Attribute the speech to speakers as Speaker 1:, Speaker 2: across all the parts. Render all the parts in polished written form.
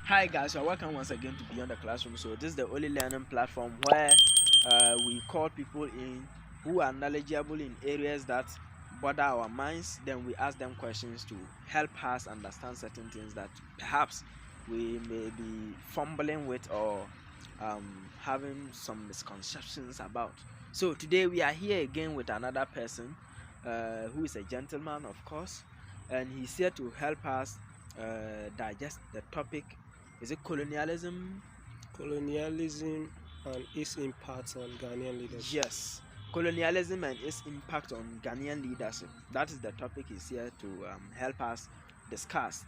Speaker 1: Hi guys, you're welcome once again to Beyond the Classroom. So this is the only learning platform where we call people in who are knowledgeable in areas that bother our minds. Then we ask them questions to help us understand certain things that perhaps we may be fumbling with or having some misconceptions about. So today we are here again with another person who is a gentleman, of course, and he's here to help us digest the topic. Is it colonialism?
Speaker 2: Colonialism and its impact on Ghanaian leadership.
Speaker 1: Yes, colonialism and its impact on Ghanaian leadership. That is the topic he's here to help us discuss.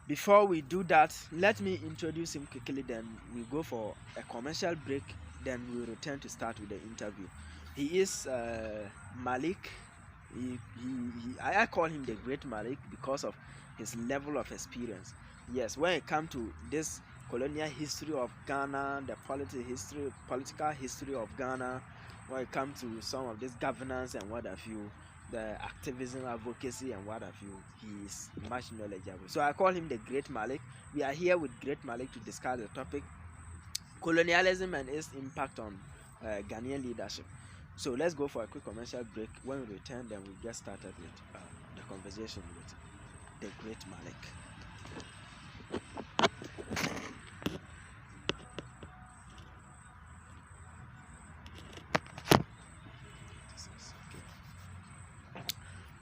Speaker 1: Before we do that, let me introduce him quickly, then we go for a commercial break, then we'll return to start with the interview. He is Malik. I call him the Great Malik because of his level of experience. Yes, when it comes to this colonial history of Ghana, the political history of Ghana, when it comes to some of this governance and what have you, the activism, advocacy and what have you, he is much knowledgeable. So I call him the Great Malik. We are here with Great Malik to discuss the topic colonialism and its impact on Ghanaian leadership. So let's go for a quick commercial break. When we return, then we get started with the conversation with the Great Malik.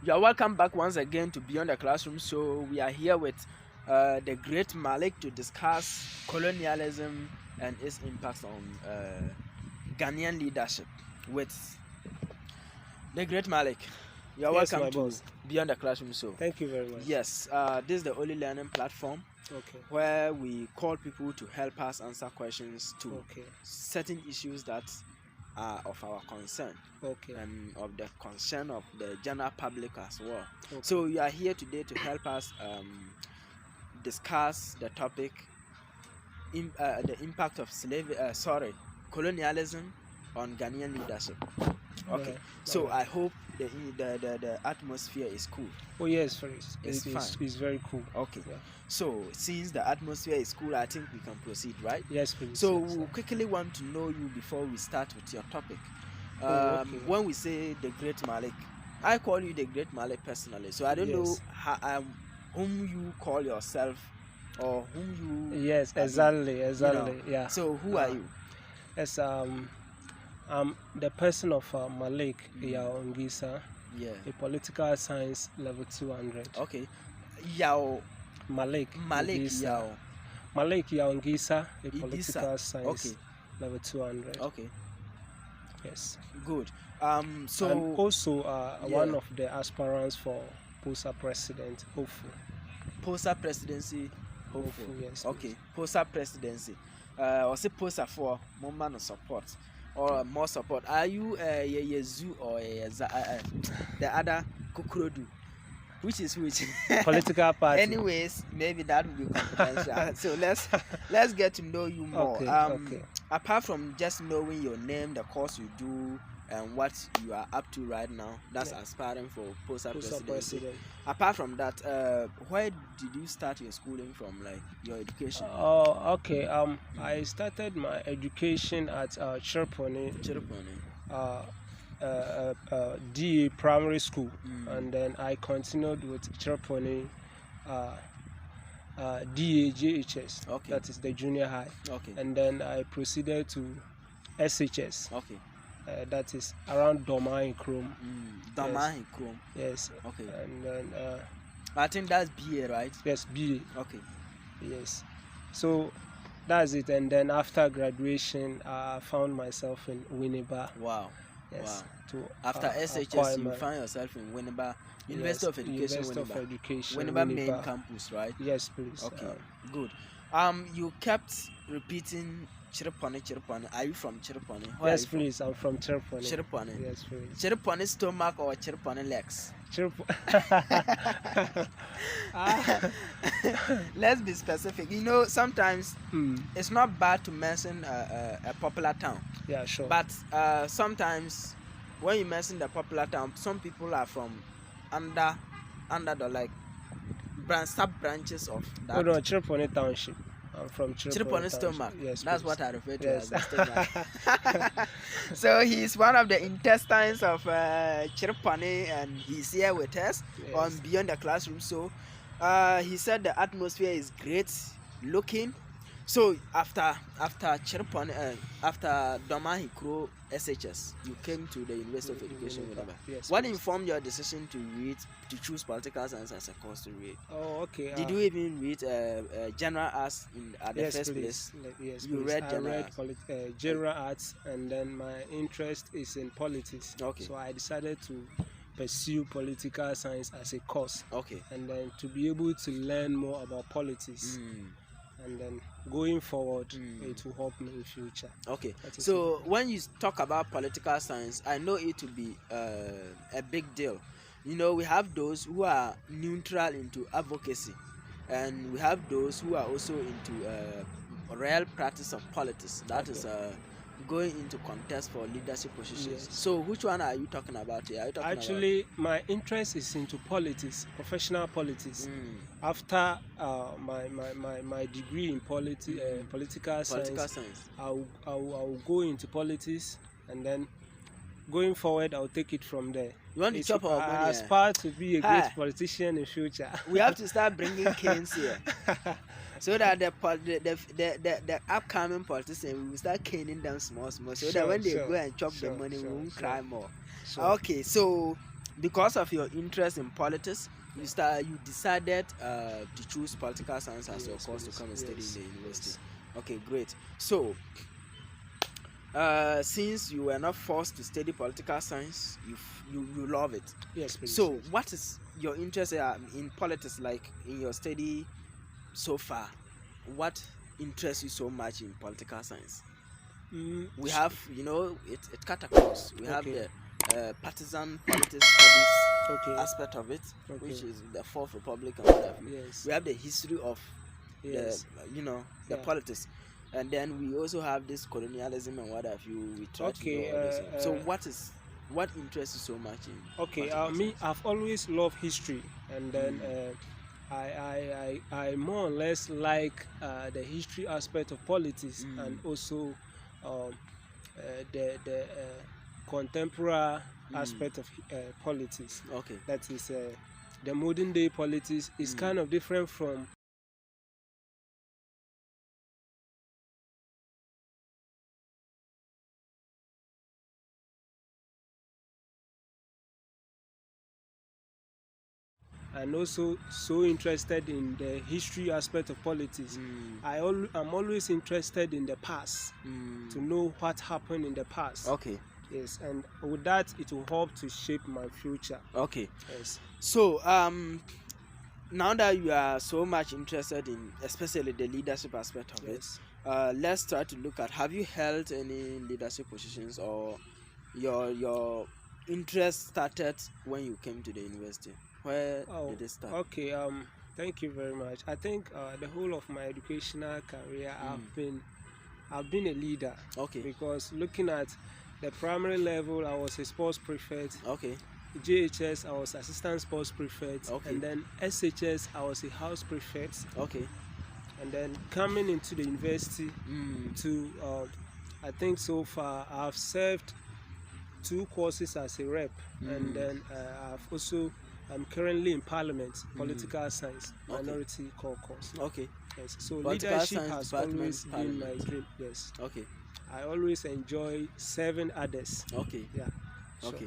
Speaker 1: You are welcome back once again to Beyond the Classroom. So we are here with the Great Malik to discuss colonialism and its impacts on Ghanaian leadership with the Great Malik. You are welcome to Beyond the Classroom. So
Speaker 2: thank you very much.
Speaker 1: Yes, this is the only learning platform where we call people to help us answer questions to certain issues that are of our concern and of the concern of the general public as well. So you are here today to help us discuss the topic, the impact of colonialism on Ghanaian leadership. So I hope the atmosphere is cool.
Speaker 2: Oh yes, it's fine. It's very cool.
Speaker 1: So since the atmosphere is cool, I think we can proceed, right?
Speaker 2: Yes, please.
Speaker 1: So we quickly want to know you before we start with your topic. When we say the Great Malik, I call you the Great Malik personally. So I don't know whom you call yourself or whom you.
Speaker 2: Yes, exactly. Yeah.
Speaker 1: So who are you?
Speaker 2: Yes, I'm the person of Malik Yaongisa, a political science level 200. Malik Yaongisa, a political science level 200. Yes.
Speaker 1: Good.
Speaker 2: So and also one of the aspirants for POSA president, hopeful.
Speaker 1: POSA presidency, hopeful.
Speaker 2: Yes.
Speaker 1: POSA presidency. Or say POSA for more man of support or more support. Are you a zoo or the other Kukurodu? Which is which?
Speaker 2: Political party.
Speaker 1: Anyways, maybe that will be confidential. So let's get to know you more. Apart from just knowing your name, the course you do, and what you are up to right now, that's aspiring for POSA presidency. Apart from that, where did you start your schooling from, like your education?
Speaker 2: I started my education at Chirponi. DA primary school, and then I continued with Chirponi DA JHS. That is the junior high. And then I proceeded to SHS. That is around Doma in Chrome.
Speaker 1: Doma in Chrome.
Speaker 2: Yes. And then
Speaker 1: I think that's BA, right?
Speaker 2: Yes, BA. Yes. So that's it. And then after graduation, I found myself in Winneba.
Speaker 1: Wow.
Speaker 2: Yes.
Speaker 1: After SHS, you find yourself in Winneba, University of Education, Winneba main campus, right?
Speaker 2: Yes, please.
Speaker 1: Good. You kept repeating Chirponi. Are you from Chirponi?
Speaker 2: Yes, please. I'm from Chirponi.
Speaker 1: Chirponi.
Speaker 2: Yes, please.
Speaker 1: Chirponi stomach or Chirponi legs? Let's be specific. You know, sometimes it's not bad to mention a popular town.
Speaker 2: Yeah, sure.
Speaker 1: But sometimes when you mention the popular town, some people are from under the like sub branches of that?
Speaker 2: Oh no, Chirpone Township. I'm from
Speaker 1: Chirpone stomach.
Speaker 2: Yes,
Speaker 1: that's
Speaker 2: please.
Speaker 1: what I refer to as the stomach. So he's one of the intestines of Chirpone, and he's here with us on Beyond the Classroom. So he said the atmosphere is great looking. So after Chirpone, after Doma Hikro SHS, you came to the University of Education.
Speaker 2: Yes,
Speaker 1: what informed your decision to choose political science as a course to read?
Speaker 2: Oh, okay.
Speaker 1: Did you even read general arts at the first place?
Speaker 2: Yes,
Speaker 1: you
Speaker 2: please.
Speaker 1: read general
Speaker 2: arts. General arts, and then my interest is in politics.
Speaker 1: Okay.
Speaker 2: So I decided to pursue political science as a course.
Speaker 1: Okay.
Speaker 2: And then to be able to learn more about politics. And then going forward, it will help me in future.
Speaker 1: Okay. So when you talk about political science, I know it to be a big deal. You know, we have those who are neutral into advocacy, and we have those who are also into real practice of politics. That is going into contest for leadership positions. Yes. So which one are you talking about here? Are you talking
Speaker 2: Actually, my interest is into politics, professional politics. After my degree in political science, I'll go into politics, and then going forward, I'll take it from there.
Speaker 1: You want to chop our money?
Speaker 2: I aspire to be a great politician in future.
Speaker 1: We have to start bringing canes here, so that the upcoming politicians will start caning them small, so that when they go and chop the money, we won't cry more. Okay, so because of your interest in politics, you decided to choose political science as your course to come and study in the university. Okay, great. So since you were not forced to study political science, you love it.
Speaker 2: Yes, please.
Speaker 1: So what is your interest in politics, like in your study so far? What interests you so much in political science? We have, it cut across. We have the partisan politics studies aspect of it, which is the Fourth Republic and whatever.
Speaker 2: Yes.
Speaker 1: We have the history of the politics. And then we also have this colonialism and what have you. We try to know so what interests you so much in?
Speaker 2: Okay, I've always loved history, and then I more or less like the history aspect of politics, and also the contemporary aspect of politics.
Speaker 1: Okay,
Speaker 2: that is the modern day politics is kind of different from and also so interested in the history aspect of politics. I'm always interested in the past, to know what happened in the past.
Speaker 1: Okay.
Speaker 2: Yes, and with that, it will help to shape my future.
Speaker 1: Okay.
Speaker 2: Yes.
Speaker 1: So now that you are so much interested in especially the leadership aspect of it, let's try to look at, have you held any leadership positions, or your interest started when you came to the university? Where did it start?
Speaker 2: Okay, thank you very much. I think the whole of my educational career I've been a leader.
Speaker 1: Okay.
Speaker 2: Because looking at the primary level, I was a sports prefect.
Speaker 1: Okay.
Speaker 2: JHS, I was assistant sports prefect.
Speaker 1: Okay.
Speaker 2: And then SHS, I was a house prefect.
Speaker 1: Okay.
Speaker 2: And then coming into the university I think so far I've served 2 courses as a rep, and then I'm currently in Parliament, political science, minority caucus.
Speaker 1: Okay.
Speaker 2: Yes. So
Speaker 1: political
Speaker 2: leadership has always been my dream. Yes.
Speaker 1: Okay.
Speaker 2: I always enjoy serving others.
Speaker 1: Okay.
Speaker 2: Yeah.
Speaker 1: Okay.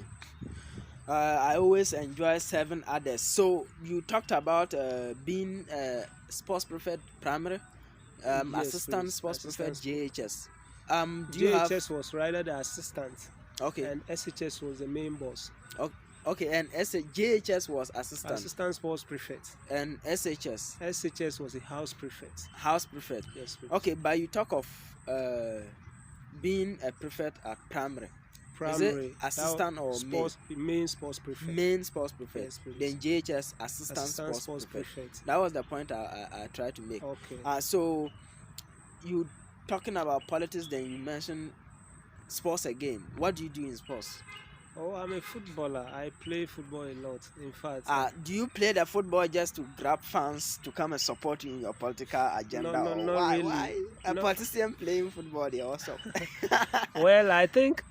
Speaker 1: I always enjoy serving others. So you talked about being sports prefect primary, assistant sports prefect JHS.
Speaker 2: JHS was rather the assistant.
Speaker 1: Okay.
Speaker 2: And SHS was the main boss.
Speaker 1: Okay, and JHS was assistant
Speaker 2: sports prefect.
Speaker 1: And SHS
Speaker 2: was a house prefect.
Speaker 1: House prefect.
Speaker 2: Yes, please.
Speaker 1: Okay, but you talk of being a prefect at primary. Is it assistant or
Speaker 2: main sports prefect?
Speaker 1: Main sports prefect.
Speaker 2: Yes, please.
Speaker 1: Then JHS assistant sports prefect. That was the point I tried to make.
Speaker 2: Okay.
Speaker 1: So you talking about politics, then you mentioned sports again. What do you do in sports?
Speaker 2: Oh, I'm a footballer. I play football a lot. In fact,
Speaker 1: Do you play the football just to grab fans to come and support you in your political agenda?
Speaker 2: no,
Speaker 1: Or
Speaker 2: not really.
Speaker 1: why a
Speaker 2: No.
Speaker 1: politician playing football? They also.
Speaker 2: Well, I think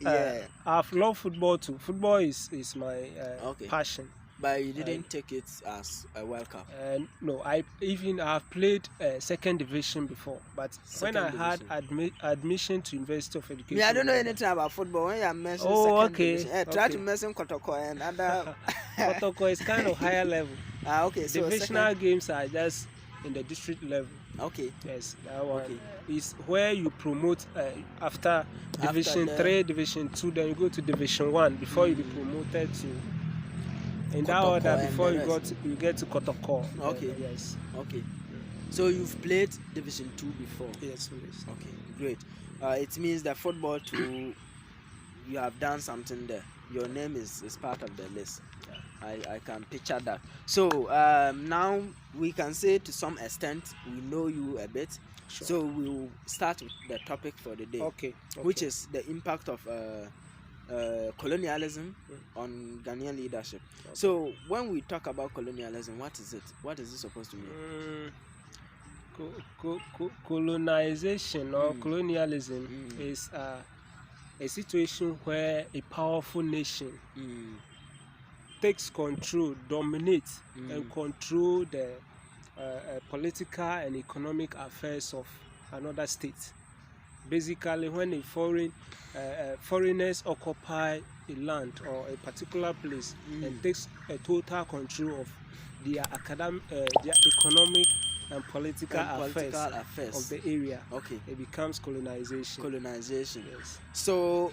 Speaker 1: Yeah.
Speaker 2: I've loved football too. Football is my
Speaker 1: Okay.
Speaker 2: passion.
Speaker 1: But you didn't take it as a World Cup.
Speaker 2: And no, I've played second division before, but when I had admission to University of Education.
Speaker 1: Me, I don't know anything about football. When you are mentioning second division, try to mention Kotoko and other.
Speaker 2: Kotoko is kind of higher level.
Speaker 1: Okay. So
Speaker 2: divisional games are just in the district level.
Speaker 1: Okay.
Speaker 2: Yes, that one is where you promote after Division 3, Division 2, then you go to Division 1 before you be promoted to. In that order, before you get to Kotoko.
Speaker 1: Okay.
Speaker 2: Yes.
Speaker 1: Okay. So you've played Division 2 before?
Speaker 2: Yes, please.
Speaker 1: Okay, great. It means that football too, you have done something there. Your name is part of the list. I can picture that. So now we can say to some extent we know you a bit.
Speaker 2: Sure.
Speaker 1: So we'll start with the topic for the day.
Speaker 2: Okay.
Speaker 1: Which is the impact of colonialism on Ghanaian leadership. Okay. So when we talk about colonialism, what is it? What is it supposed to mean?
Speaker 2: Colonization or colonialism is a situation where a powerful nation takes control, dominates, and control the political and economic affairs of another state. Basically, when foreigners occupy a land or a particular place and takes a total control of their economic and political affairs of the area,
Speaker 1: okay,
Speaker 2: it becomes colonization.
Speaker 1: Colonization.
Speaker 2: Yes.
Speaker 1: So,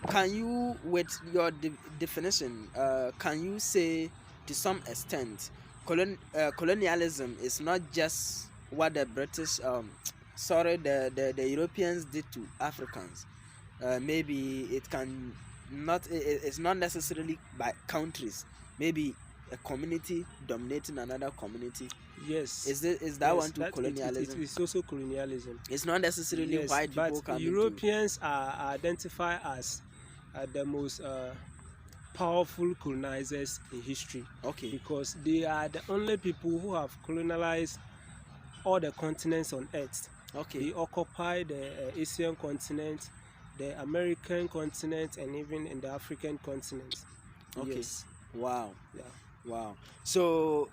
Speaker 1: can you, with your definition, can you say to some extent, colonialism is not just what the British, the Europeans did to Africans? Maybe it can not. It's not necessarily by countries. Maybe a community dominating another community.
Speaker 2: Yes.
Speaker 1: Is that one to colonialism?
Speaker 2: It's also colonialism.
Speaker 1: It's not necessarily white people coming.
Speaker 2: Europeans are identified as the most powerful colonizers in history.
Speaker 1: Okay.
Speaker 2: Because they are the only people who have colonized all the continents on Earth.
Speaker 1: Okay.
Speaker 2: They occupy the Asian continent, the American continent, and even in the African continent.
Speaker 1: Okay.
Speaker 2: Yes.
Speaker 1: Wow.
Speaker 2: Yeah.
Speaker 1: Wow. So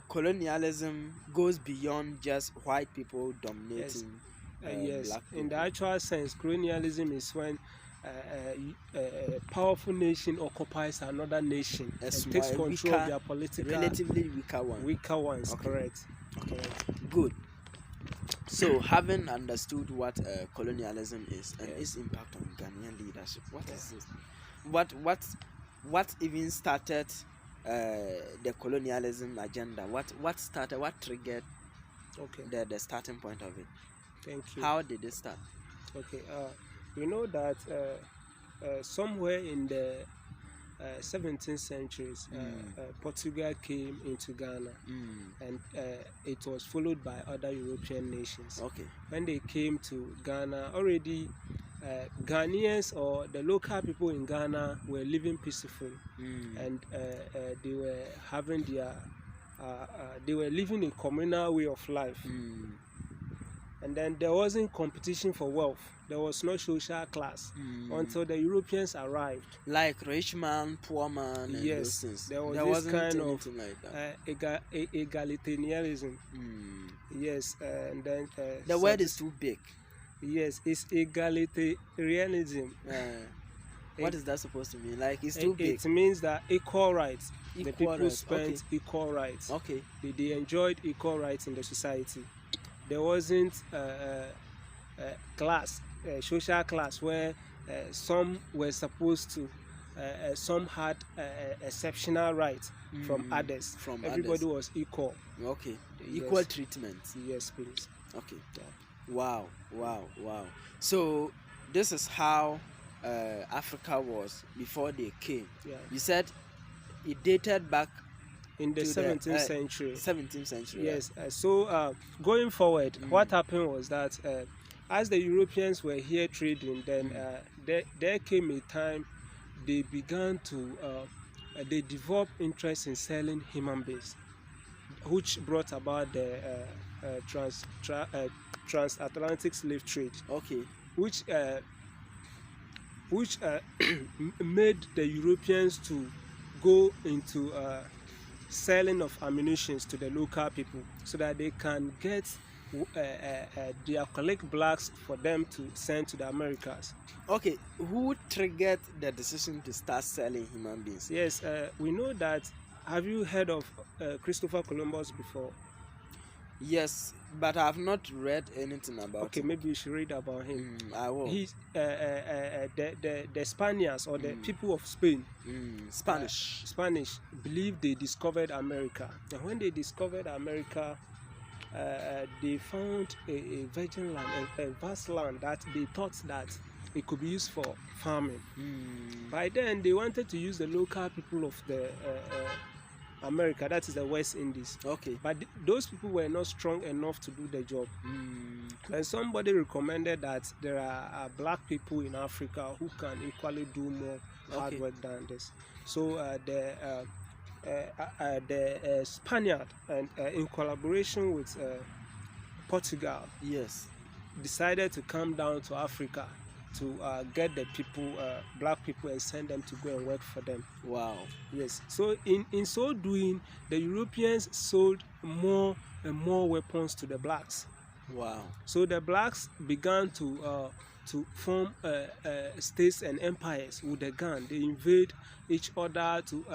Speaker 1: colonialism goes beyond just white people dominating.
Speaker 2: Yes.
Speaker 1: Black people.
Speaker 2: In the actual sense, colonialism is when a powerful nation occupies another nation and takes control of their political,
Speaker 1: relatively weaker ones.
Speaker 2: Weaker ones,
Speaker 1: okay.
Speaker 2: Correct.
Speaker 1: Okay. Good. So, having understood what colonialism is and its impact on Ghanaian leadership, what is this? What even started the colonialism agenda? What started? What triggered? Okay. The starting point of it.
Speaker 2: Thank you.
Speaker 1: How did it start?
Speaker 2: Okay. We know that somewhere in the 17th centuries, Portugal came into Ghana, and it was followed by other European nations.
Speaker 1: Okay.
Speaker 2: When they came to Ghana, already Ghanaians or the local people in Ghana were living peacefully, and they were having they were living a communal way of life. And then there wasn't competition for wealth. There was no social class until the Europeans arrived.
Speaker 1: Like rich man, poor man, and
Speaker 2: yes,
Speaker 1: those things.
Speaker 2: There
Speaker 1: wasn't
Speaker 2: kind of
Speaker 1: like that.
Speaker 2: Egalitarianism. Yes, and then
Speaker 1: the word is too big.
Speaker 2: Yes, it's egalitarianism.
Speaker 1: What is that supposed to mean? Like it's too big.
Speaker 2: It means that equal rights. The people spent equal rights.
Speaker 1: Okay.
Speaker 2: They enjoyed equal rights in the society. There wasn't class, social class, where some were supposed to, some had exceptional rights from others. Everybody was equal.
Speaker 1: Okay. Equal treatment.
Speaker 2: Yes, please.
Speaker 1: Okay. Yeah. Wow. So this is how Africa was before they came.
Speaker 2: Yeah.
Speaker 1: You said it dated back
Speaker 2: in the 17th century.
Speaker 1: 17th century.
Speaker 2: Yes. So going forward, what happened was that as the Europeans were here trading, then there came a time they began to they developed interest in selling human beings, which brought about the transatlantic slave trade.
Speaker 1: Okay.
Speaker 2: Which made the Europeans to go into selling of ammunition to the local people so that they can get their collect blacks for them to send to the Americas.
Speaker 1: Okay, who triggered the decision to start selling human beings?
Speaker 2: Yes, we know that. Have you heard of Christopher Columbus before?
Speaker 1: Yes, but I have not read anything about
Speaker 2: Okay,
Speaker 1: him.
Speaker 2: maybe you should read about him.
Speaker 1: I will.
Speaker 2: He's the Spaniards or the people of Spain. Spanish believe they discovered America, and when they discovered America, they found a virgin land, a vast land that they thought that it could be used for farming. By then, they wanted to use the local people of the America, that is the West Indies.
Speaker 1: Okay.
Speaker 2: But those people were not strong enough to do the job. And somebody recommended that there are black people in Africa who can equally do more hard work than this. So the Spaniard, and in collaboration with Portugal,
Speaker 1: yes,
Speaker 2: decided to come down to Africa to get the people, black people, and send them to go and work for them.
Speaker 1: Wow.
Speaker 2: Yes. So in so doing, the Europeans sold more and more weapons to the blacks.
Speaker 1: Wow.
Speaker 2: So the blacks began to form states and empires with the gun. They invade each other to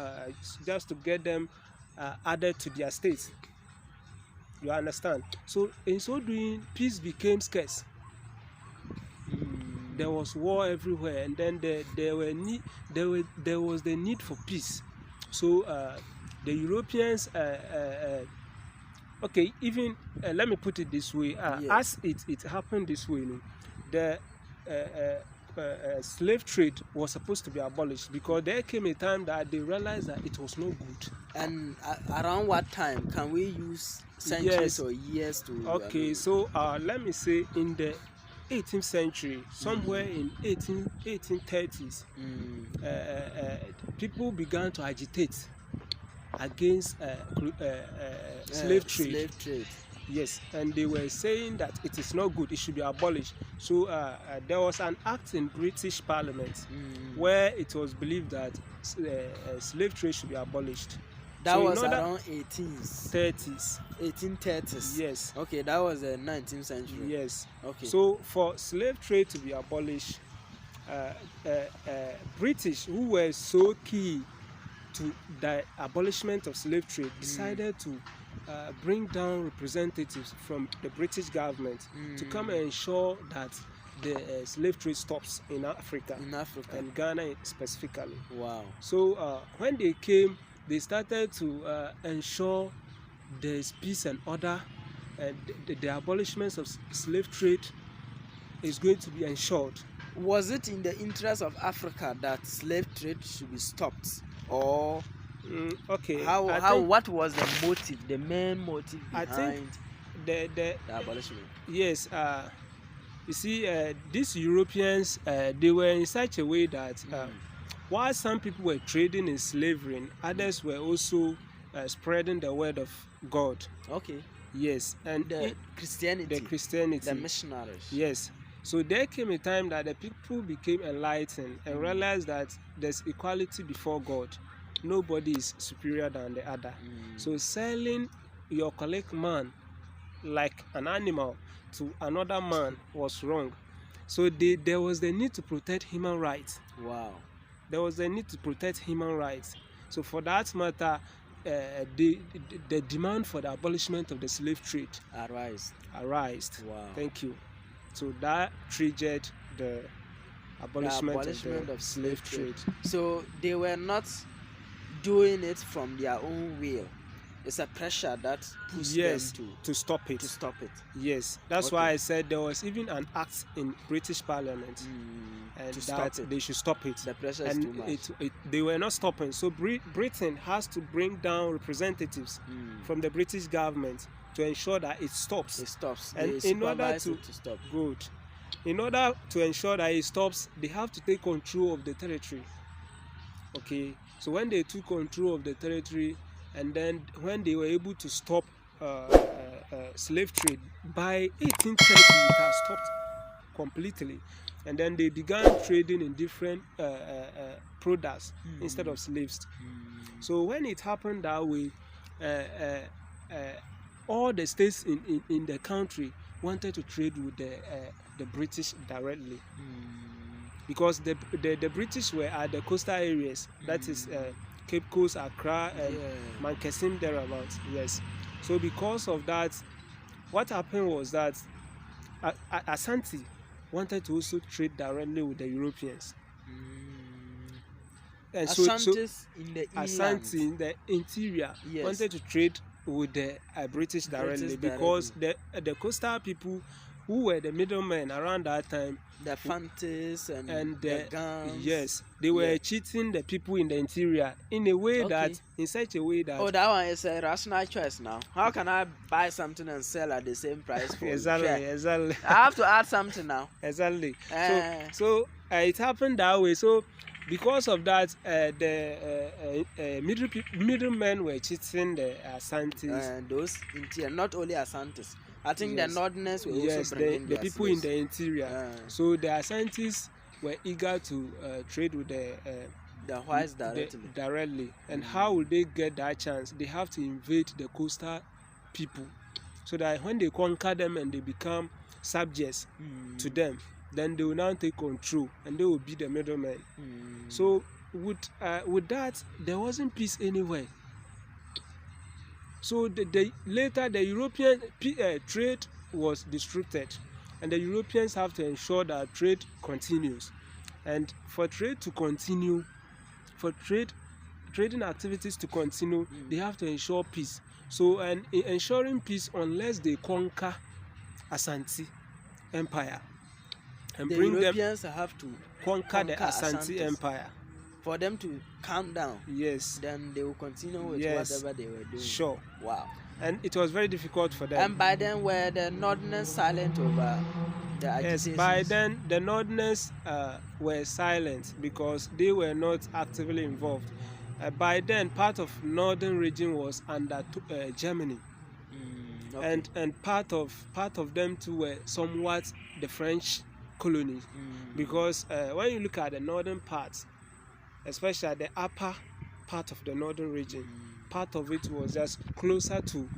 Speaker 2: just to get them added to their states. You understand? So in so doing, peace became scarce. There was war everywhere, and then there was the need for peace. So the Europeans, okay, even let me put it this way: as it happened this way, the slave trade was supposed to be abolished, because there came a time that they realized that it was no good.
Speaker 1: And around what time can we use centuries or years to?
Speaker 2: Okay, so let me say in the 18th century, somewhere in 1830s, people began to agitate against slave trade. Yes, and they were saying that it is not good, it should be abolished. So there was an act in British Parliament where it was believed that slave trade should be abolished.
Speaker 1: That was around 1830s. 1830s.
Speaker 2: Yes.
Speaker 1: Okay, that was the 19th century.
Speaker 2: Yes.
Speaker 1: Okay.
Speaker 2: So for slave trade to be abolished, British, who were so key to the abolishment of slave trade, decided to bring down representatives from the British government to come and ensure that the slave trade stops in Africa. And Ghana specifically. Wow. So when they came, they started to ensure there's peace and order, and the abolishment of slave trade is going to be ensured.
Speaker 1: Was it in the interest of Africa that slave trade should be stopped, or
Speaker 2: okay?
Speaker 1: What was the motive, the main motive behind
Speaker 2: the
Speaker 1: abolishment?
Speaker 2: Yes, you see, these Europeans, they were in such a way that while some people were trading in slavery, others were also spreading the word of God.
Speaker 1: Okay.
Speaker 2: Yes, and
Speaker 1: the Christianity,
Speaker 2: the
Speaker 1: missionaries.
Speaker 2: Yes. So there came a time that the people became enlightened and realized that there's equality before God. Nobody is superior than the other. So selling your collect man like an animal to another man was wrong. So there was the need to protect human rights.
Speaker 1: Wow.
Speaker 2: There was a need to protect human rights. So for that matter, the demand for the abolishment of the slave trade arised. Wow. Thank you. So that triggered the abolishment of slave trade.
Speaker 1: So they were not doing it from their own will. It's a pressure that pushed them
Speaker 2: to stop it. Yes, that's why I said there was even an act in British Parliament and that they should stop it.
Speaker 1: The pressure is too much.
Speaker 2: They were not stopping. So Britain has to bring down representatives from the British government to ensure that it stops. And in order to
Speaker 1: stop.
Speaker 2: Good. In order to ensure that it stops, they have to take control of the territory. Okay, so when they took control of the territory, and then when they were able to stop slave trade by 1830, it has stopped completely, and then they began trading in different products instead of slaves. So when it happened that way, all the states in the country wanted to trade with the British directly, because the British were at the coastal areas, that is Cape Coast, Accra, and Mankesim thereabouts. Yes. So because of that, what happened was that Asante wanted to also trade directly with the Europeans. And
Speaker 1: Asante's in the
Speaker 2: Asante in the interior wanted to trade with the British directly, because the coastal people who were the middlemen around that time,
Speaker 1: the Fantes and the Gans,
Speaker 2: yes, they were cheating the people in the interior in a way that, in such a way that,
Speaker 1: that one is a rational choice. Now, how can I buy something and sell at the same price for
Speaker 2: exactly
Speaker 1: I have to add something now.
Speaker 2: Exactly. So it happened that way. So because of that, the middlemen were cheating the Asantes.
Speaker 1: And those interior, not only Asantes. I think the Northerners were also
Speaker 2: bringing the people slaves in the interior. So the Asantes were eager to trade with the
Speaker 1: whites directly.
Speaker 2: And how will they get that chance? They have to invade the coastal people, so that when they conquer them and they become subjects to them, then they will now take control and they will be the middlemen. So with that, there wasn't peace anywhere. So later the European trade was disrupted, and the Europeans have to ensure that trade continues. And for trade to continue, for trading activities to continue, they have to ensure peace. So, and ensuring peace, unless they conquer Asante Empire and
Speaker 1: the
Speaker 2: bring
Speaker 1: Europeans
Speaker 2: them,
Speaker 1: have to
Speaker 2: conquer the Asante Empire.
Speaker 1: For them to calm down,
Speaker 2: yes,
Speaker 1: then they will continue with whatever they were doing.
Speaker 2: Sure.
Speaker 1: Wow.
Speaker 2: And it was very difficult for them.
Speaker 1: And by then, were the Northerners silent over the accusations?
Speaker 2: Yes, by then the Northerners were silent because they were not actively involved. By then, part of northern region was under Germany,
Speaker 1: okay.
Speaker 2: and part of them too were somewhat the French colonies, because when you look at the northern parts, especially the upper part of the northern region, part of it was just closer to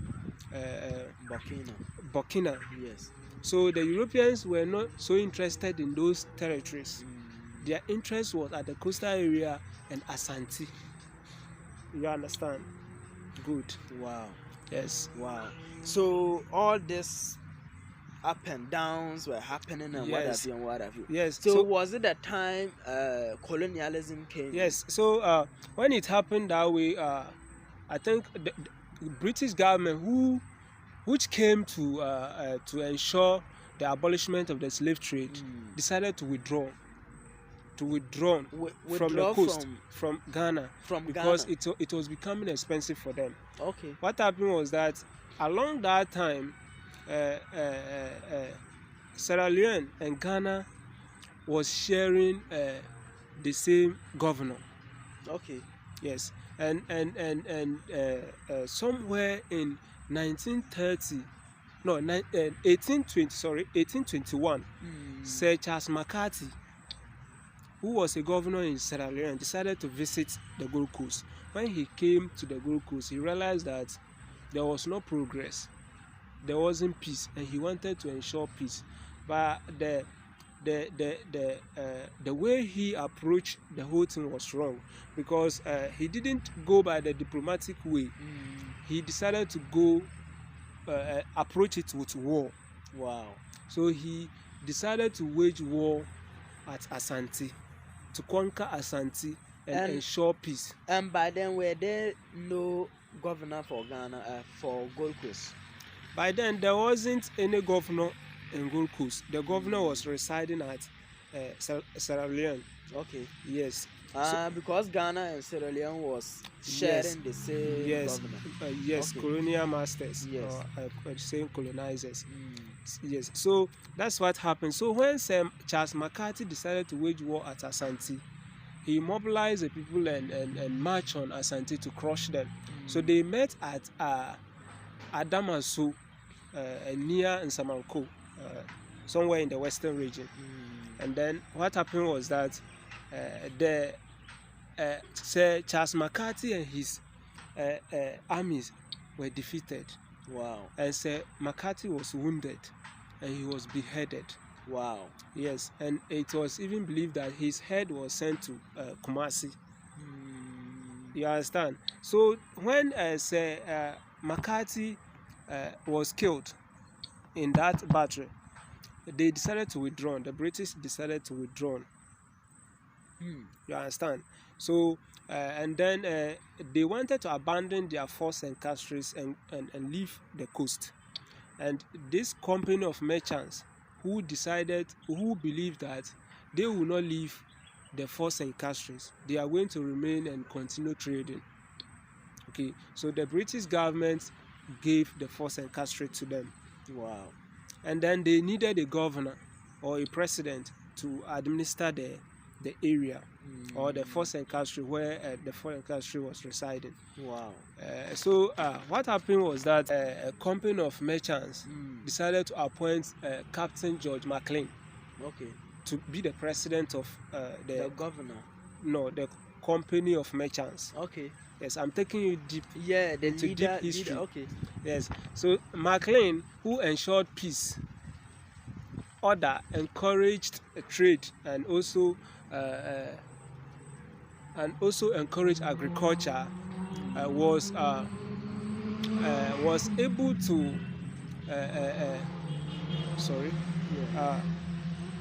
Speaker 2: Burkina.
Speaker 1: Yes.
Speaker 2: So the Europeans were not so interested in those territories. Their interest was at the coastal area and Asante. You understand? Good.
Speaker 1: Wow.
Speaker 2: Yes.
Speaker 1: Wow. So all this up and downs were happening, and what have you.
Speaker 2: Yes.
Speaker 1: So was it the time colonialism came?
Speaker 2: Yes. So when it happened that way, I think the British government, which came to ensure the abolishment of the slave trade, decided to withdraw from the coast, from Ghana, because it was becoming expensive for them.
Speaker 1: Okay.
Speaker 2: What happened was that along that time, Sierra Leone and Ghana was sharing the same governor.
Speaker 1: Okay.
Speaker 2: Yes, and somewhere in 1821, Sir Charles McCarthy, who was a governor in Sierra Leone, decided to visit the Gold Coast. When he came to the Gold Coast, he realized that there was no progress, there wasn't peace, and he wanted to ensure peace. But the way he approached the whole thing was wrong, because he didn't go by the diplomatic way. He decided to go approach it with war.
Speaker 1: Wow.
Speaker 2: So he decided to wage war at Asante, to conquer Asante and ensure peace.
Speaker 1: And by then, were there no governor for Ghana, for Gold Coast?
Speaker 2: By then, there wasn't any governor in Gold Coast. The governor was residing at Sierra Leone.
Speaker 1: Okay.
Speaker 2: Yes.
Speaker 1: Because Ghana and Sierra Leone was sharing the same governor.
Speaker 2: Yes, okay. Colonial masters.
Speaker 1: Yes.
Speaker 2: Same colonizers. Yes. So that's what happened. So when Charles McCarthy decided to wage war at Asante, he mobilized the people and marched on Asante to crush them. So they met at Adamasu, near Nsamanko, somewhere in the western region. And then what happened was that Sir Charles McCarthy and his armies were defeated.
Speaker 1: Wow.
Speaker 2: And Sir McCarthy was wounded and he was beheaded.
Speaker 1: Wow.
Speaker 2: Yes, and it was even believed that his head was sent to Kumasi. You understand? So when Sir McCarthy was killed in that battle, they decided to withdraw. The British decided to withdraw. You understand? So and then they wanted to abandon their forts and castries and leave the coast. And this company of merchants who believed that they will not leave the forts and castries, they are going to remain and continue trading. Okay, so the British government gave the forts and castries to them.
Speaker 1: Wow.
Speaker 2: And then they needed a governor or a president to administer the area or the forts and castries where the forts and castries was residing.
Speaker 1: Wow.
Speaker 2: So what happened was that a company of merchants decided to appoint Captain George McLean to be the president of
Speaker 1: the governor.
Speaker 2: No, the company of merchants.
Speaker 1: Okay.
Speaker 2: Yes, I'm taking you deep.
Speaker 1: Yeah, the
Speaker 2: into
Speaker 1: leader,
Speaker 2: deep history.
Speaker 1: Okay.
Speaker 2: Yes. So McLean, who ensured peace, order, encouraged trade, and also encouraged agriculture, was able to sorry. Yeah.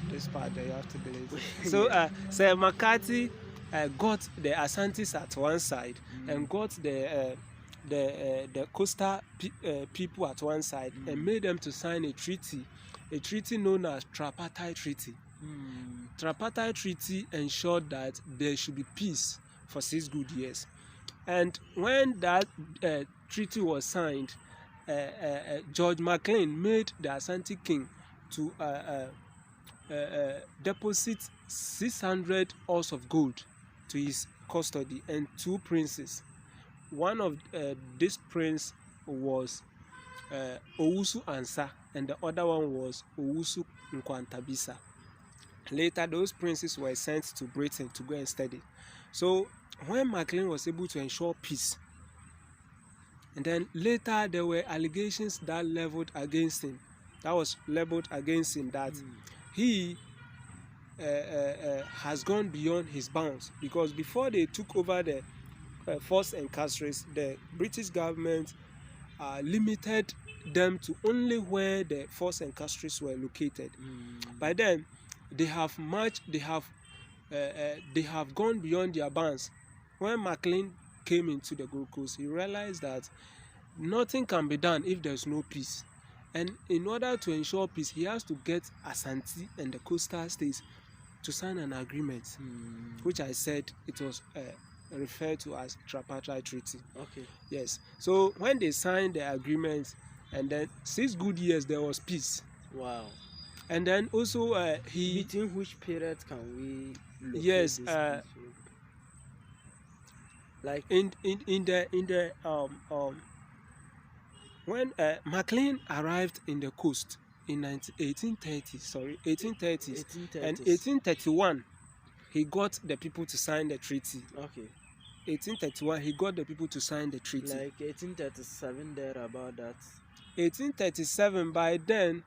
Speaker 2: This part you have to believe. So Sir McCarthy got the Asantes at one side and got the coastal people at one side and made them to sign a treaty known as Tripartite Treaty. Tripartite Treaty ensured that there should be peace for 6 good years. And when that treaty was signed, George McLean made the Asante king to deposit 600 ounces of gold to his custody and 2 princes. One of this prince was Owusu Ansa, and the other one was Owusu Nkwantabisa. Later, those princes were sent to Britain to go and study. So when McLean was able to ensure peace, and then later there were allegations that leveled against him. That he has gone beyond his bounds, because before they took over the forts and castries, the British government limited them to only where the forts and castries were located. By then, they have gone beyond their bounds. When McLean came into the Gold Coast, he realized that nothing can be done if there's no peace. And in order to ensure peace, he has to get Asante and the coastal states to sign an agreement, which I said it was referred to as Tripartite Treaty.
Speaker 1: Okay. Yes.
Speaker 2: So when they signed the agreement, and then 6 good years there was peace.
Speaker 1: Wow.
Speaker 2: And then also
Speaker 1: between which period can we locate
Speaker 2: yes
Speaker 1: this peace? Like
Speaker 2: in the when McLean arrived in the coast in 1830s, and 1831 he got the people to sign the treaty. Okay. 1831 he got the people to sign the treaty.
Speaker 1: Like 1837 there, about that.
Speaker 2: 1837 by then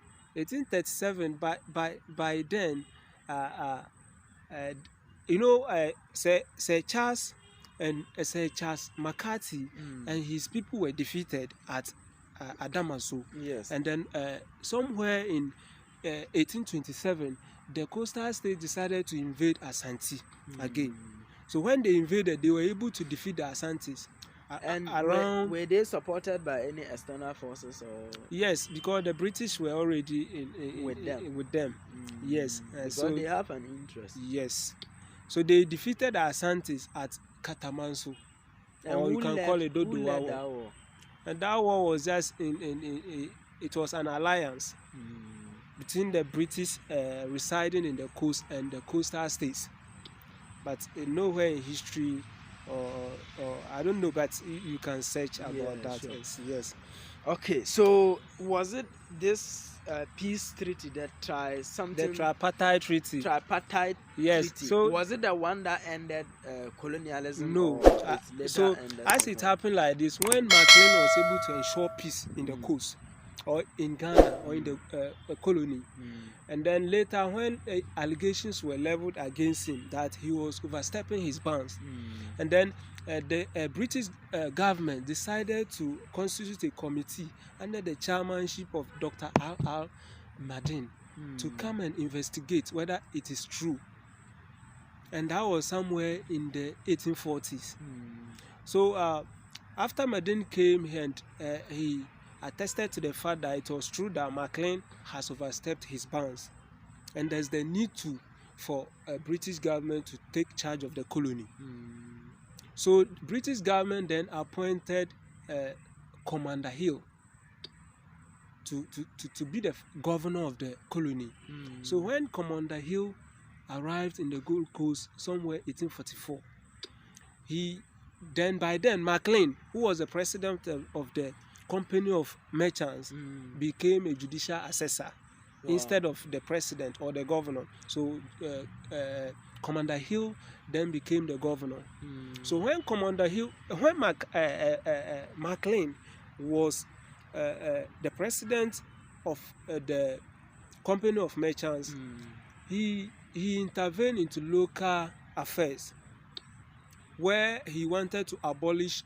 Speaker 2: Sir Charles and Sir Charles McCarthy and his people were defeated at Adamasu.
Speaker 1: Yes.
Speaker 2: And then somewhere in 1827, the coastal states decided to invade Asante again. So when they invaded, they were able to defeat the Asantes.
Speaker 1: And were they supported by any external forces or?
Speaker 2: Yes, because the British were already with them. Yes,
Speaker 1: because they have an interest.
Speaker 2: Yes, so they defeated the Asantes at Katamanso, or you can call it Dodowa War. And that war was just it was an alliance between the British residing in the coast and the coastal states. but nowhere in history or I don't know, but you can search about that.
Speaker 1: Sure.
Speaker 2: Yes.
Speaker 1: Okay, so was it this peace treaty that
Speaker 2: The tripartite treaty? Yes.
Speaker 1: treaty?
Speaker 2: So
Speaker 1: was it the one that ended colonialism?
Speaker 2: No.
Speaker 1: Or it later
Speaker 2: So
Speaker 1: ended
Speaker 2: as it happened like this, when Maclean was able to ensure peace in the coast, or in Ghana, or in the colony, and then later when allegations were leveled against him that he was overstepping his bounds, and then the British government decided to constitute a committee under the chairmanship of Dr. R.R. Madin to come and investigate whether it is true. And that was somewhere in the 1840s. So after Madin came and he attested to the fact that it was true that Maclean has overstepped his bounds, and there's the need for a British government to take charge of the colony. So British government then appointed Commander Hill to be the governor of the colony. So when Commander Hill arrived in the Gold Coast somewhere 1844, by then Maclean, who was the president of the Company of Merchants, became a judicial assessor instead of the president or the governor. So Commander Hill then became the governor. So when Maclean was the president of the Company of Merchants, he intervened into local affairs where he wanted to abolish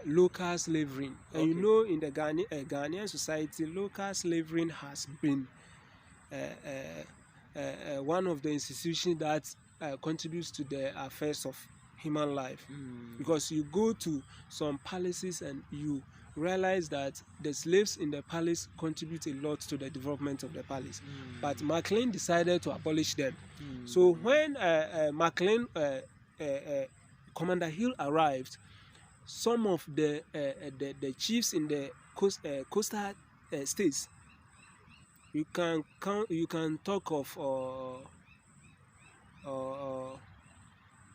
Speaker 2: local slavery. And you know, in the Ghanaian society, local slavery has been one of the institutions that contributes to the affairs of human life. Because you go to some palaces and you realize that the slaves in the palace contribute a lot to the development of the palace. But Maclean decided to abolish them. So when Maclean, Commander Hill arrived, some of the chiefs in the coastal states, you can talk of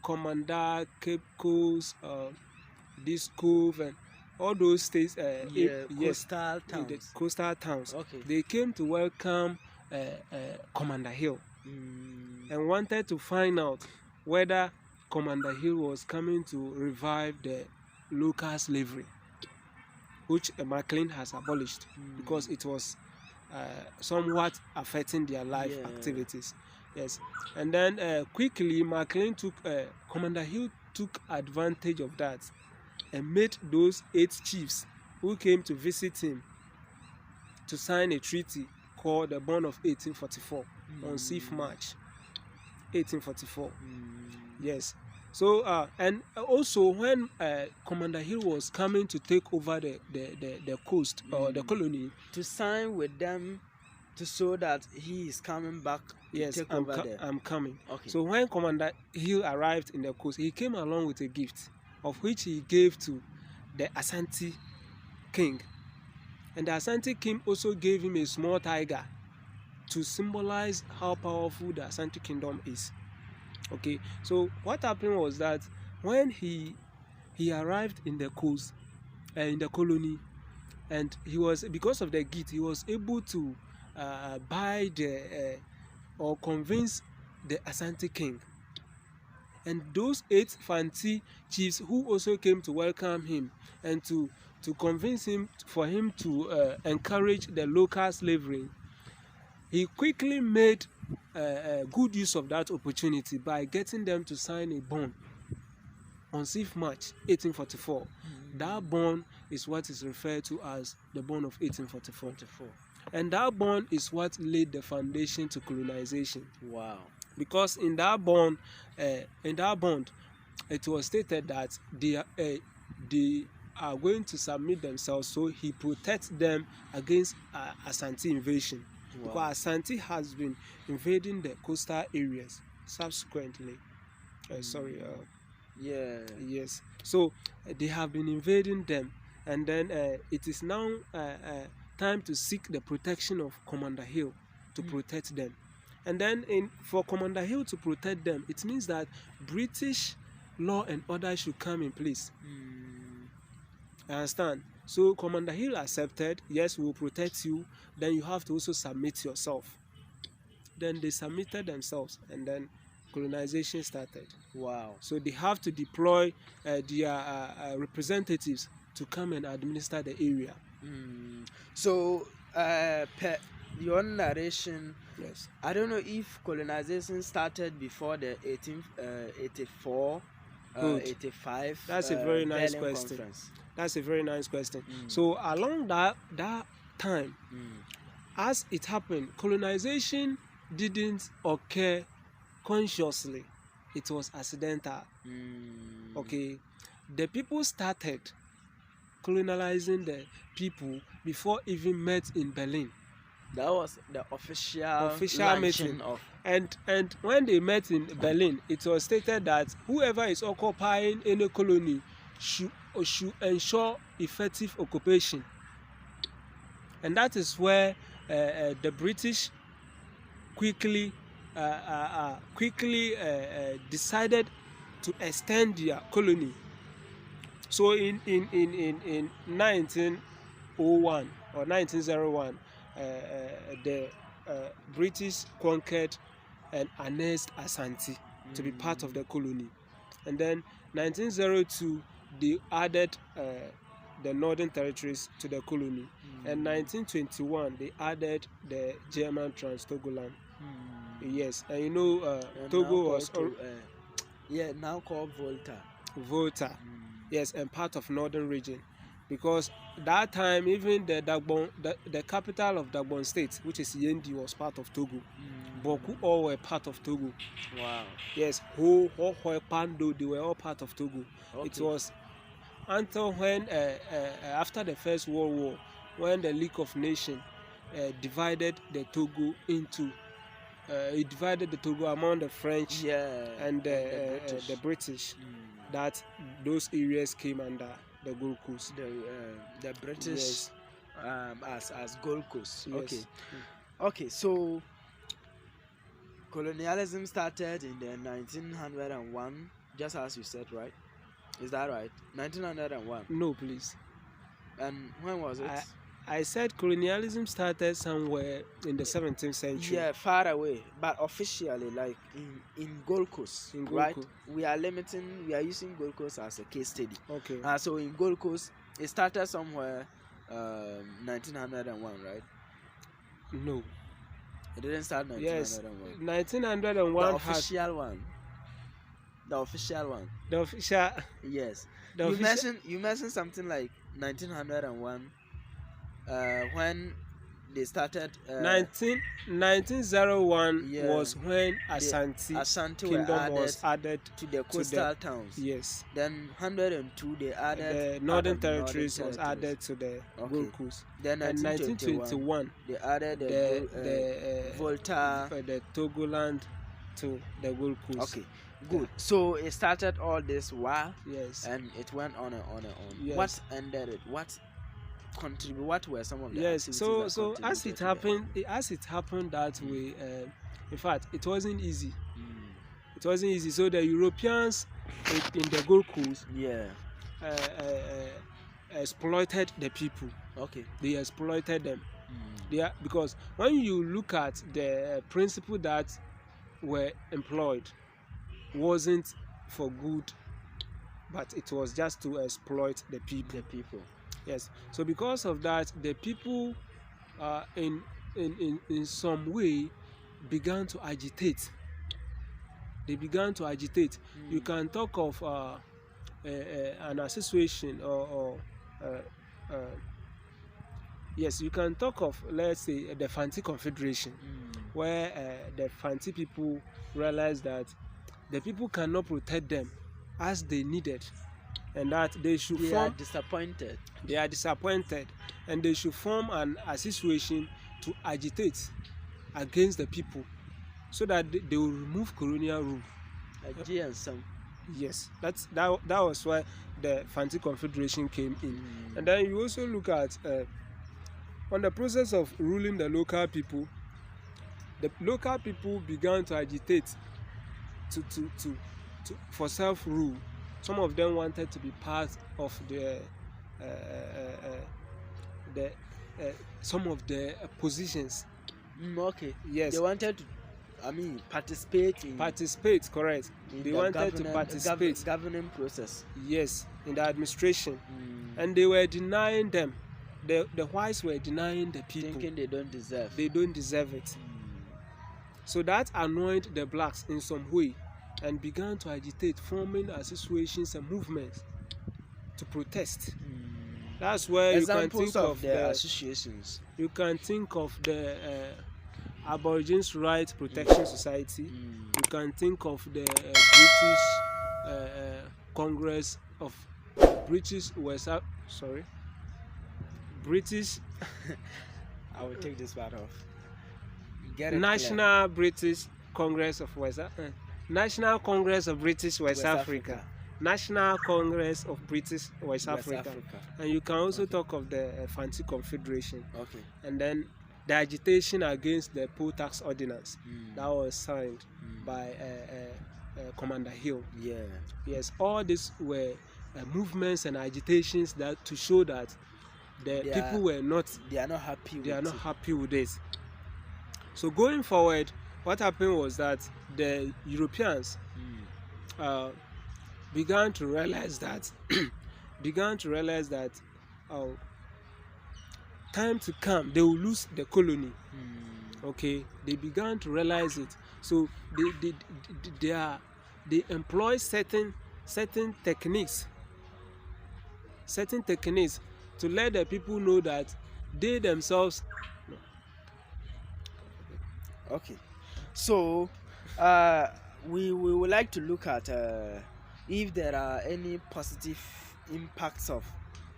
Speaker 2: Commander, Cape Coast, this Cove, and all those states, coastal towns. They came to welcome Commander Hill and wanted to find out whether Commander Hill was coming to revive the local slavery, which Maclean has abolished because it was somewhat affecting their life activities. Yes, and then quickly Commander Hill took advantage of that and made those 8 chiefs who came to visit him to sign a treaty called the Bond of 1844 on 6th March 1844. Yes. So and also when Commander Hill was coming to take over the coast or the colony,
Speaker 1: to sign with them to show that he is coming back.
Speaker 2: Yes, I'm coming.
Speaker 1: Okay.
Speaker 2: So when Commander Hill arrived in the coast, he came along with a gift, of which he gave to the Asante king. And the Asante king also gave him a small tiger to symbolize how powerful the Asante kingdom is. Okay, so what happened was that when he arrived in the coast, in the colony, and he was, because of the gift, he was able to buy or convince the Asante king. And those 8 Fanti chiefs who also came to welcome him and to convince him for him to encourage the local slavery, he quickly made good use of that opportunity by getting them to sign a bond on 6th March 1844. That bond is what is referred to as the Bond of 1844. And that bond is what laid the foundation to colonization.
Speaker 1: Wow.
Speaker 2: Because in that bond, it was stated that they are going to submit themselves, so he protects them against Asante invasion. Wow. Because Asante has been invading the coastal areas subsequently. Yes. So they have been invading them, and then it is now time to seek the protection of Commander Hill to protect them. And then for Commander Hill to protect them, it means that British law and order should come in place. I understand. So Commander Hill accepted, yes, we will protect you. Then you have to also submit yourself. Then they submitted themselves, and then colonization started.
Speaker 1: Wow.
Speaker 2: So they have to deploy their representatives to come and administer the area.
Speaker 1: So per your narration,
Speaker 2: yes,
Speaker 1: I don't know if colonization started before the 1884, 85.
Speaker 2: That's a very nice
Speaker 1: Berlin
Speaker 2: question.
Speaker 1: Conference.
Speaker 2: That's a very nice question. So along that time, as it happened, colonization didn't occur consciously. It was accidental. Okay, the people started colonizing the people before even met in Berlin.
Speaker 1: That was the official
Speaker 2: meeting. And when they met in Berlin, it was stated that whoever is occupying any colony should ensure effective occupation. And that is where the British quickly decided to extend their colony. So in 1901 or 1901, the British conquered and annexed Ashanti to be part of the colony. And then 1902, they added the northern territories to the colony. And 1921, they added the German Trans-Togoland. Yes, and you know, Togo was
Speaker 1: now called
Speaker 2: Volta. Yes, and part of northern region, because that time even the capital of Dagbon State, which is Yendi, was part of Togo. Boku all were part of Togo.
Speaker 1: Wow.
Speaker 2: Yes, Ho, Pando, they were all part of Togo.
Speaker 1: Okay.
Speaker 2: It was until when after the First World War, when the League of Nations divided the Togo into divided the Togo among the French and the British. That those areas came under the Gold Coast.
Speaker 1: The British, as Gold Coast.
Speaker 2: Yes.
Speaker 1: Okay. Okay. So colonialism started in the 1901, just as you said, right? Is that right? 1901.
Speaker 2: No, please.
Speaker 1: And when was it?
Speaker 2: I said colonialism started somewhere in the 17th century.
Speaker 1: Yeah, far away, but officially, like in Gold Coast, right? We are using Gold Coast as a case study.
Speaker 2: Okay.
Speaker 1: So in Gold Coast, it started somewhere 1901, right?
Speaker 2: No.
Speaker 1: It didn't start 1901.
Speaker 2: Yes, 1901.
Speaker 1: The official one. The official one.
Speaker 2: The official.
Speaker 1: Yes.
Speaker 2: The
Speaker 1: you mentioned something like 1901. When they started
Speaker 2: 1901 was when Ashanti Kingdom was added
Speaker 1: to the coastal towns.
Speaker 2: Yes.
Speaker 1: Then 102 they added
Speaker 2: the northern territories was added to the Gold Coast.
Speaker 1: Then 1921 they added the Volta,
Speaker 2: the Togoland to the Gold Coast.
Speaker 1: Okay. Good. So it started all this while.
Speaker 2: Yes.
Speaker 1: And it went on and on and on.
Speaker 2: Yes.
Speaker 1: What ended it? What were some of the
Speaker 2: activities? So as it happened that way, in fact, it wasn't easy. It wasn't easy. So the Europeans in the Gold Coast exploited the people.
Speaker 1: Okay.
Speaker 2: They exploited them. Because when you look at the principle that were employed, wasn't for good, but it was just to exploit the people. Yes. So because of that, the people in some way began to agitate. They began to agitate. You can talk of an association or yes, you can talk of, let's say, the Fanti Confederation, where the Fanti people realized that the people cannot protect them as they needed, and that they should
Speaker 1: They are disappointed,
Speaker 2: and they should form an association to agitate against the people, so that they will remove colonial rule. Yes, that was why the Fanti Confederation came in. And then you also look at on the process of ruling the local people, the local people began to agitate to for self-rule. Some of them wanted to be part of some of the positions.
Speaker 1: Okay.
Speaker 2: Yes.
Speaker 1: They wanted to, participate in.
Speaker 2: Participate, correct. They wanted to participate.
Speaker 1: Governing process.
Speaker 2: Yes, in the administration, and they were denying them. The whites were denying the people.
Speaker 1: Thinking they don't deserve.
Speaker 2: They don't deserve it. So that annoyed the blacks in some way, and began to agitate, forming associations and movements to protest. That's where
Speaker 1: Examples
Speaker 2: you can think of
Speaker 1: the associations.
Speaker 2: You can think of the Aborigines Rights Protection Society. You can think of the British Congress of British West. British.
Speaker 1: I will take this part off. Get it
Speaker 2: National clear. British Congress of National Congress of British West Africa. National Congress of British West Africa. And you can also talk of the Fancy Confederation.
Speaker 1: Okay.
Speaker 2: And then the agitation against the poll tax ordinance that was signed by Commander Hill.
Speaker 1: Yeah.
Speaker 2: Yes, all these were movements and agitations that to show that people were not.
Speaker 1: They are not happy.
Speaker 2: They are not happy with this. So going forward, what happened was that the Europeans began to realize that time to come they will lose the colony. Okay, they began to realize it. So they employ certain techniques to let the people know that they themselves.
Speaker 1: Okay, so we would like to look at if there are any positive impacts of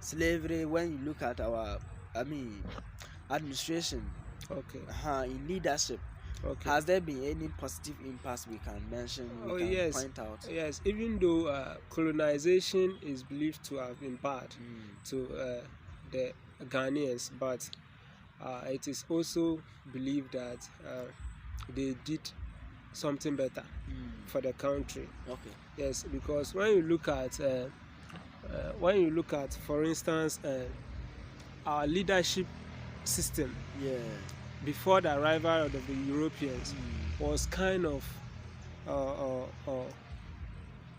Speaker 1: slavery when you look at our administration.
Speaker 2: Okay.
Speaker 1: In leadership. Okay. Has there been any positive impacts we can mention?
Speaker 2: Yes.
Speaker 1: Point out.
Speaker 2: Yes. Even though colonization is believed to have been bad to the Ghanaians, but it is also believed that they did something better for the country.
Speaker 1: Okay.
Speaker 2: Yes, because when you look at, for instance, our leadership system.
Speaker 1: Yeah.
Speaker 2: Before the arrival of the Europeans was kind of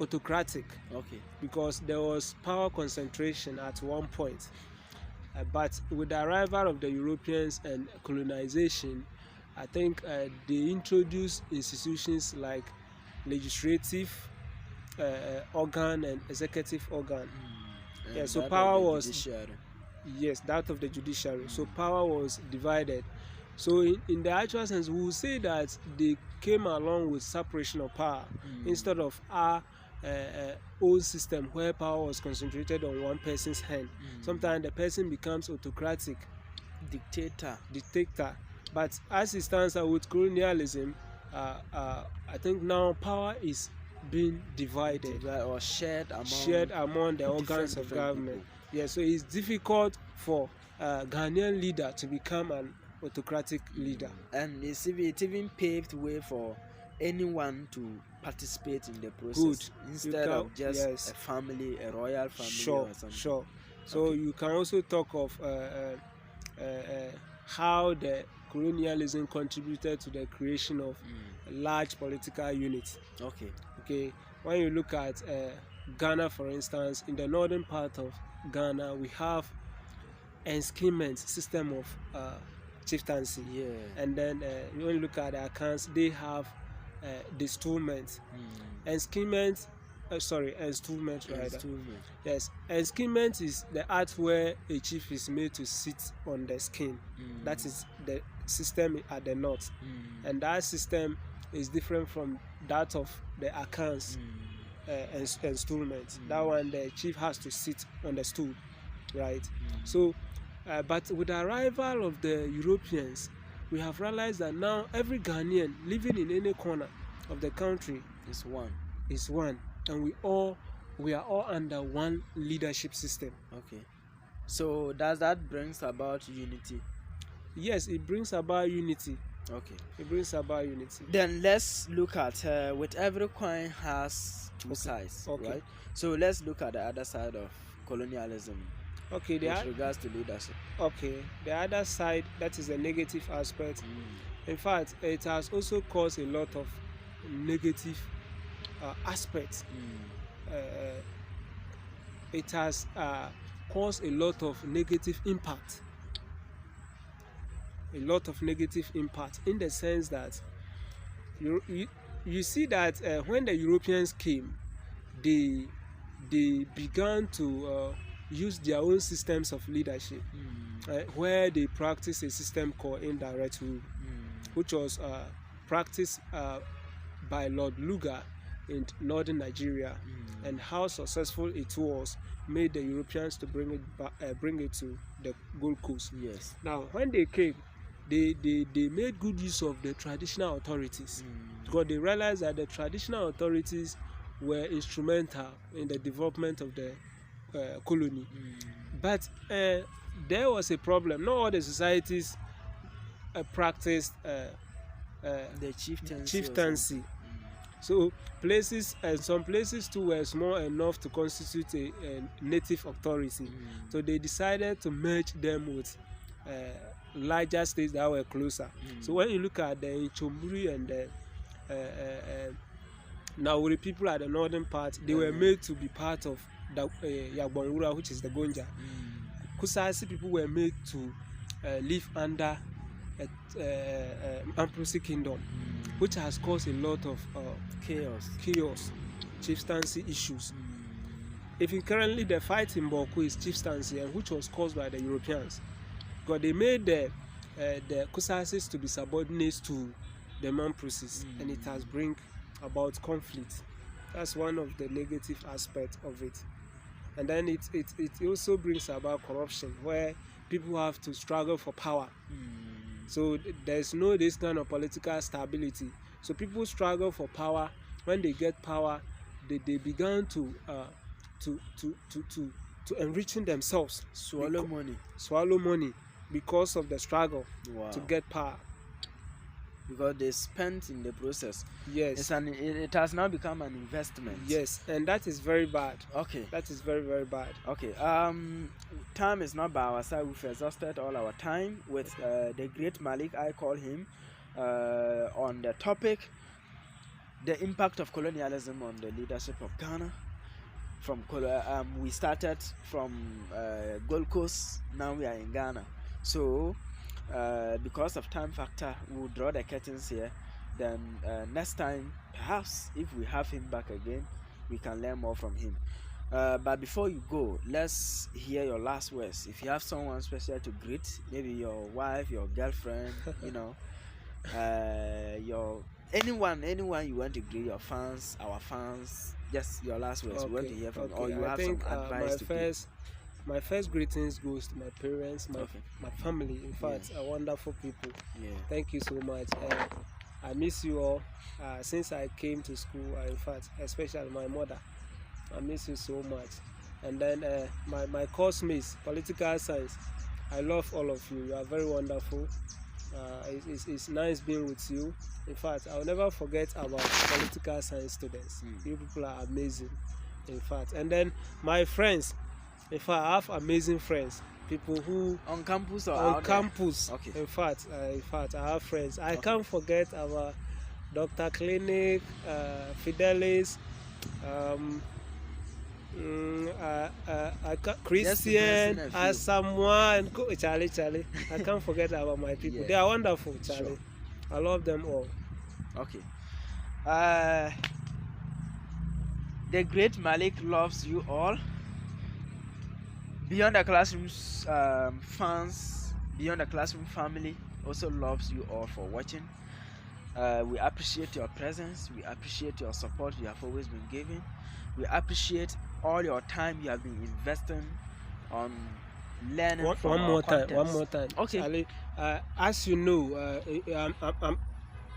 Speaker 2: autocratic.
Speaker 1: Okay. Because
Speaker 2: there was power concentration at one point. But with the arrival of the Europeans and colonization, I think they introduced institutions like legislative organ and executive organ. Yeah, so power was judiciary. Yes, that of the judiciary. So power was divided. So in the actual sense, we will say that they came along with separation of power instead of our old system where power was concentrated on one person's hand. Sometimes the person becomes autocratic, dictator. But as it stands with colonialism, I think now power is being divided
Speaker 1: or shared
Speaker 2: among the organs of government. Yeah, so it's difficult for a Ghanaian leader to become an autocratic leader.
Speaker 1: And it even paved way for anyone to participate in the process.
Speaker 2: Good.
Speaker 1: Instead of just a family, a royal family or something.
Speaker 2: Sure. So you can also talk of how the colonialism contributed to the creation of large political units. Okay. When you look at Ghana, for instance, in the northern part of Ghana, we have enskinment system of chieftaincy. Yeah. And then when you look at the accounts, they have distillment. Enskinment. Yes, enskinment is the art where a chief is made to sit on the skin. That is the system at the north, and that system is different from that of the accounts installment. That one, the chief has to sit on the stool, right? So, but with the arrival of the Europeans, we have realized that now every Ghanaian living in any corner of the country is one, and we are all under one leadership system.
Speaker 1: Okay. So does that brings about unity?
Speaker 2: Yes, it brings about unity.
Speaker 1: Okay.
Speaker 2: It brings about unity.
Speaker 1: Then let's look at with every coin has two sides, right? So let's look at the other side of colonialism.
Speaker 2: Okay,
Speaker 1: with regards to leadership.
Speaker 2: Okay, the other side, that is a negative aspect. In fact, it has also caused a lot of negative aspects. It has caused a lot of negative impact. A lot of negative impact in the sense that you see that when the Europeans came, they began to use their own systems of leadership, where they practice a system called indirect rule, which was practiced by Lord Lugar in northern Nigeria, and how successful it was made the Europeans to bring it to the Gold Coast.
Speaker 1: Yes.
Speaker 2: Now, when they came, they made good use of the traditional authorities, because they realized that the traditional authorities were instrumental in the development of the colony. But there was a problem. Not all the societies practiced
Speaker 1: the
Speaker 2: chieftaincy. So places, and some places too, were small enough to constitute a native authority. So they decided to merge them with larger states that were closer. So when you look at the Inchomburi and the Nauri people at the northern part, they were made to be part of the Yagbonwura, which is the Gonja. Kusasi people were made to live under Amprosi Kingdom, which has caused a lot of chaos, chieftaincy issues. If currently the fight in Boku is chieftaincy, and which was caused by the Europeans, because they made the Kusasis to be subordinates to the Mamprosis, and it has bring about conflict. That's one of the negative aspects of it. And then it also brings about corruption, where people have to struggle for power. So there's no this kind of political stability. So people struggle for power. When they get power, they began to enriching themselves,
Speaker 1: swallow
Speaker 2: money because of the struggle to get power.
Speaker 1: Because they spent in the process.
Speaker 2: Yes.
Speaker 1: It has now become an investment.
Speaker 2: Yes, and that is very bad.
Speaker 1: Okay.
Speaker 2: That is very, very bad.
Speaker 1: Okay. Time is not by our side. We've exhausted all our time with the great Malik, I call him, on the topic, the impact of colonialism on the leadership of Ghana. We started from Gold Coast, now we are in Ghana. So because of time factor, we'll draw the curtains here. Then next time, perhaps if we have him back again, we can learn more from him. But before you go, let's hear your last words. If you have someone special to greet, maybe your wife, your girlfriend, anyone you want to greet, your fans, our fans, just your last words. We want to hear from you, or you have some advice to give.
Speaker 2: My first greetings goes to my parents, my family. In fact, wonderful people.
Speaker 1: Yeah.
Speaker 2: Thank you so much. I miss you all. Since I came to school, in fact, especially my mother, I miss you so much. And then my course mates, political science, I love all of you. You are very wonderful. It's nice being with you. In fact, I'll never forget about political science students. You people are amazing. In fact, and then my friends. In fact, I have amazing friends, people who
Speaker 1: on campus or
Speaker 2: on campus.
Speaker 1: Okay.
Speaker 2: In fact, I have friends. I can't forget our Dr. Clinic, Fidelis, Christian, as someone. Charlie. I can't forget about my people. Yeah. They are wonderful, Charlie. Sure. I love them all.
Speaker 1: Okay. The great Malik loves you all. Beyond the Classroom's fans, Beyond the Classroom family also loves you all for watching. We appreciate your presence. We appreciate your support you have always been giving. We appreciate all your time you have been investing on learning
Speaker 2: one more time.
Speaker 1: Okay.
Speaker 2: Ali, as you know,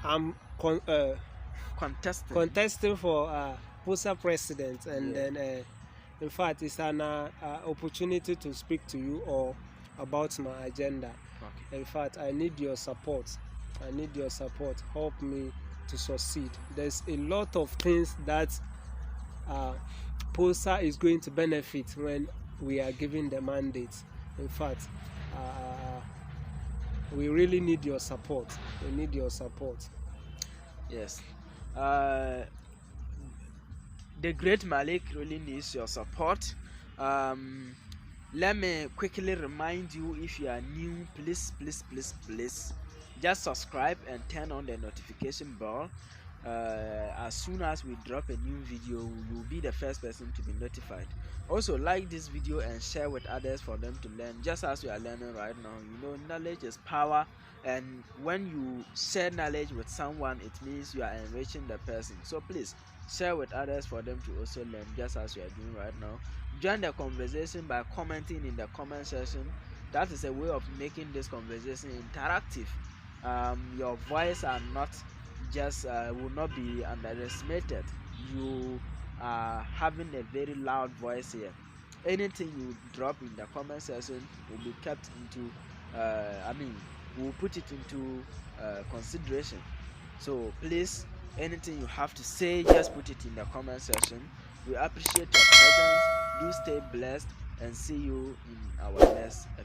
Speaker 2: I'm contesting for POSA president, and then in fact, it's an opportunity to speak to you all about my agenda.
Speaker 1: Okay.
Speaker 2: In fact, I need your support. I need your support. Help me to succeed. There's a lot of things that POSA is going to benefit when we are given the mandate. In fact, we really need your support. We need your support.
Speaker 1: Yes. The great Malik really needs your support. Let me quickly remind you, if you are new, please just subscribe and turn on the notification bell. As soon as we drop a new video, you will be the first person to be notified. Also, like this video and share with others for them to learn, just as we are learning right now. You know, knowledge is power, and when you share knowledge with someone, it means you are enriching the person. So please share with others for them to also learn, just as we are doing right now. Join the conversation by commenting in the comment section. That is a way of making this conversation interactive. Your voice are not just will not be underestimated. You are having a very loud voice here. Anything you drop in the comment section will be kept into we'll put it into consideration. So please, anything you have to say, just put it in the comment section. We appreciate your presence. Do stay blessed, and see you in our next episode.